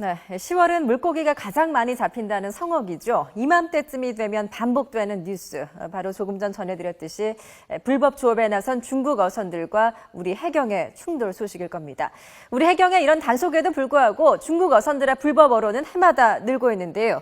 네, 10월은 물고기가 가장 많이 잡힌다는 성어기죠. 이맘때쯤이 되면 반복되는 뉴스. 바로 조금 전 전해드렸듯이 불법 조업에 나선 중국 어선들과 우리 해경의 충돌 소식일 겁니다. 우리 해경의 이런 단속에도 불구하고 중국 어선들의 불법 어로는 해마다 늘고 있는데요.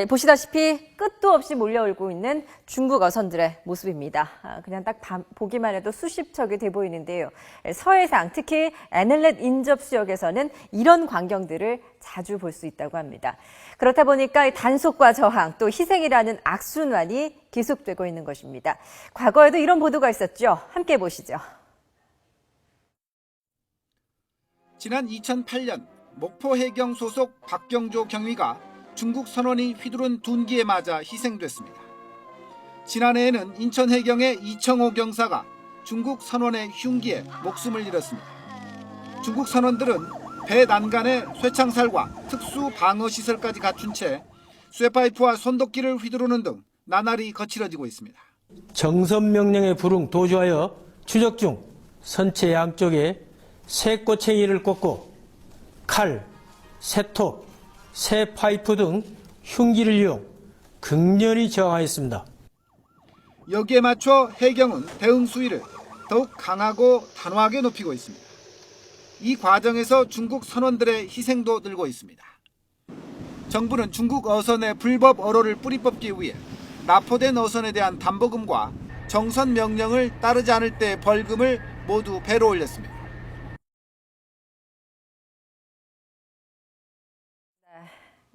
보시다시피 끝도 없이 몰려오고 있는 중국 어선들의 모습입니다. 그냥 딱 보기만 해도 수십 척이 돼 보이는데요. 서해상, 특히 에넬렛 인접수역에서는 이런 광경들을 자주 볼 수 있다고 합니다. 그렇다 보니까 단속과 저항, 또 희생이라는 악순환이 계속되고 있는 것입니다. 과거에도 이런 보도가 있었죠. 함께 보시죠. 지난 2008년 목포 해경 소속 박경조 경위가 중국 선원이 휘두른 둔기에 맞아 희생됐습니다. 지난해에는 인천 해경의 이청호 경사가 중국 선원의 흉기에 목숨을 잃었습니다. 중국 선원들은 배 난간에 쇠창살과 특수 방어 시설까지 갖춘 채 쇠파이프와 손도끼를 휘두르는 등 나날이 거칠어지고 있습니다. 정선 명령에 불응 도주하여 추적 중 선체 양쪽에 쇠꼬챙이를 꽂고 칼, 쇠톱, 쇠파이프 등 흉기를 이용 극렬히 저항하였습니다. 여기에 맞춰 해경은 대응 수위를 더욱 강하고 단호하게 높이고 있습니다. 이 과정에서 중국 선원들의 희생도 늘고 있습니다. 정부는 중국 어선의 불법 어로를 뿌리 뽑기 위해 납포된 어선에 대한 담보금과 정선 명령을 따르지 않을 때 벌금을 모두 배로 올렸습니다.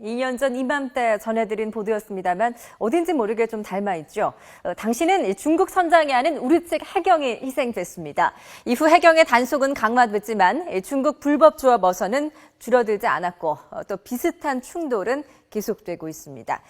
2년 전 이맘때 전해드린 보도였습니다만 어딘지 모르게 좀 닮아있죠. 당시는 중국 선장이 아닌 우리 측 해경이 희생됐습니다. 이후 해경의 단속은 강화됐지만 중국 불법 조업 어선은 줄어들지 않았고 또 비슷한 충돌은 계속되고 있습니다.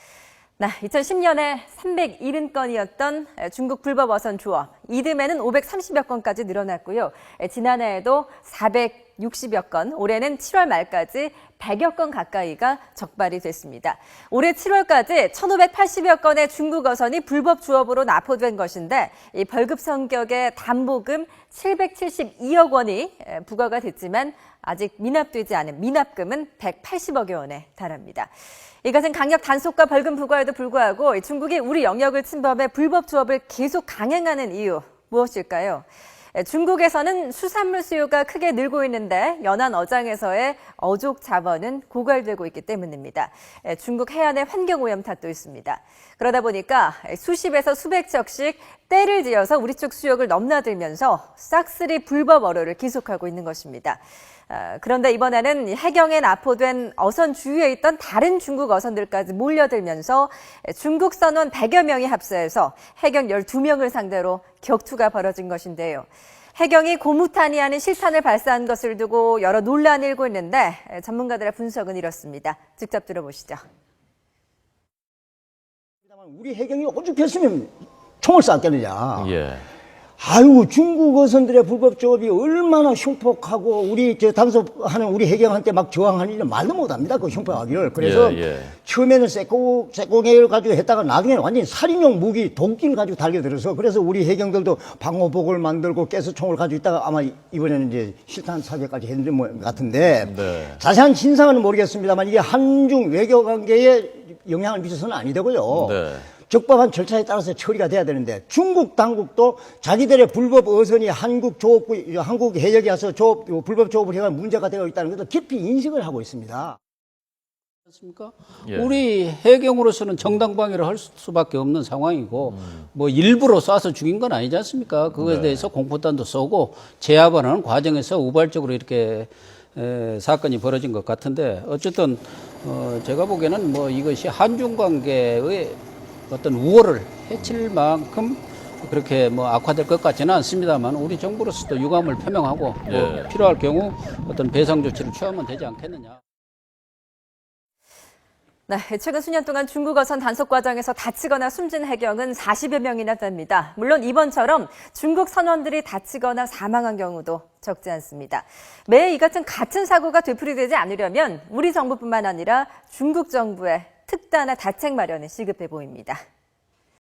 2010년에 370건이었던 중국 불법 어선 조업, 이듬해는 530여 건까지 늘어났고요. 지난해에도 460여 건, 올해는 7월 말까지 100여 건 가까이가 적발이 됐습니다. 올해 7월까지 1,580여 건의 중국 어선이 불법 조업으로 납포된 것인데 이 벌금 성격의 담보금 772억 원이 부과가 됐지만 아직 미납되지 않은 미납금은 180억여 원에 달합니다. 이것은 강력 단속과 벌금 부과에도 불구하고 중국이 우리 영역을 침범해 불법 조업을 계속 강행하는 이유 무엇일까요? 중국에서는 수산물 수요가 크게 늘고 있는데 연안 어장에서의 어족 자원은 고갈되고 있기 때문입니다. 중국 해안의 환경오염 탓도 있습니다. 그러다 보니까 수십에서 수백 척씩 떼를 지어서 우리 쪽 수역을 넘나들면서 싹쓸이 불법 어로를 계속하고 있는 것입니다. 그런데 이번에는 해경에 납포된 어선 주위에 있던 다른 중국 어선들까지 몰려들면서 중국 선원 100여 명이 합세해서 해경 12명을 상대로 격투가 벌어진 것인데요. 해경이 고무탄이라는 실탄을 발사한 것을 두고 여러 논란이 일고 있는데 전문가들의 분석은 이렇습니다. 직접 들어보시죠. 우리 해경이 오죽했으면 총을 쐈겠느냐. 예. 아이고, 중국 어선들의 불법 조업이 얼마나 흉폭하고 우리 단속하는 우리 해경한테 막 저항하는 일은 말도 못합니다. 그 흉폭하기를. 그래서 처음에는 쇠꼬챙이를 가지고 했다가 나중에는 완전히 살인용 무기 도끼를 가지고 달려들어서 그래서 우리 해경들도 방호복을 만들고 가스총을 가지고 있다가 아마 이번에는 이제 실탄 사격까지 했는 것 같은데 자세한 진상은 모르겠습니다만 이게 한중 외교 관계에 영향을 미쳐서는 아니되고요. 적법한 절차에 따라서 처리가 돼야 되는데 중국 당국도 자기들의 불법 어선이 한국 해역에 와서 불법 조업을 해가 문제가 되어 있다는 것도 깊이 인식을 하고 있습니다. 그렇습니까? 우리 해경으로서는 정당방위를 할 수밖에 없는 상황이고 뭐 일부러 쏴서 죽인 건 아니지 않습니까? 그거에 대해서 공포탄도 쏘고 제압하는 과정에서 우발적으로 이렇게 사건이 벌어진 것 같은데 어쨌든 제가 보기에는 뭐 이것이 한중 관계의 어떤 우호를 해칠 만큼 그렇게 뭐 악화될 것 같지는 않습니다만 우리 정부로서도 유감을 표명하고 뭐 필요할 경우 어떤 배상 조치를 취하면 되지 않겠느냐. 최근 수년 동안 중국 어선 단속 과정에서 다치거나 숨진 해경은 40여 명이나 됩니다. 물론 이번처럼 중국 선원들이 다치거나 사망한 경우도 적지 않습니다. 매해 이 같은 사고가 되풀이되지 않으려면 우리 정부뿐만 아니라 중국 정부의 특단의 대책 마련이 시급해 보입니다.